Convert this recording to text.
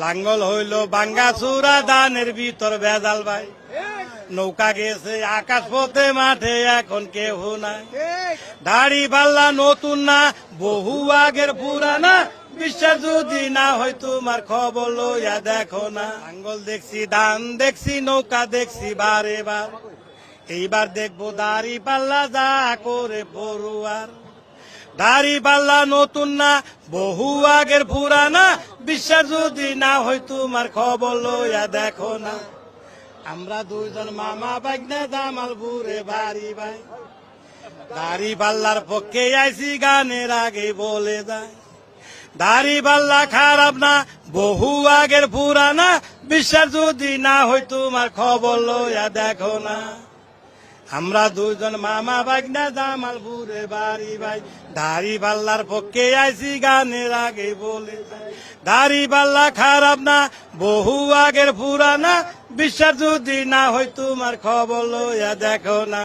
লাঙ্গল হইল বাঙ্গা চূড়া ধানের ভিতর ভেজাল ভাই নৌকা গেছে আকাশ পথে মাঠে এখন কেহ নাই দাড়ি পাল্লা নতুন না বহু আগের পুরানা বিশ্বাস যদি না হয় তোমার খবর লইয়া দেখো না লাঙ্গল দেখছি ধান দেখছি নৌকা দেখছি বারে বার এইবার দেখবো দাড়ি পাল্লা যা করে পড়ুয়ার দাড়ি পাল্লা নতুন না বহু আগের পুরানা বিশ্বাস যদি না হয় তোমার খবর লইয়া দেখো না আমরা দুইজন মামা বাগনা জামালপুরে বাড়ি ভাই দাড়ি পাল্লার পক্ষে আইসি গানের আগে বলে যায় দাড়ি পাল্লা খারাপ না বহু আগের পুরানা বিশ্বাস যদি না হয় তোমার খবর লইয়া দেখো না আমরা দুইজন মামা বাগনা জামালপুরে বাড়ি ভাই দাড়ি পাল্লার পক্ষে আইসি গানের আগে বলে দাড়ি পাল্লা খারাপ না বহু আগের পুরানা বিশ্বাস যদি না হয় তোমার খবর লইয়া দেখো না।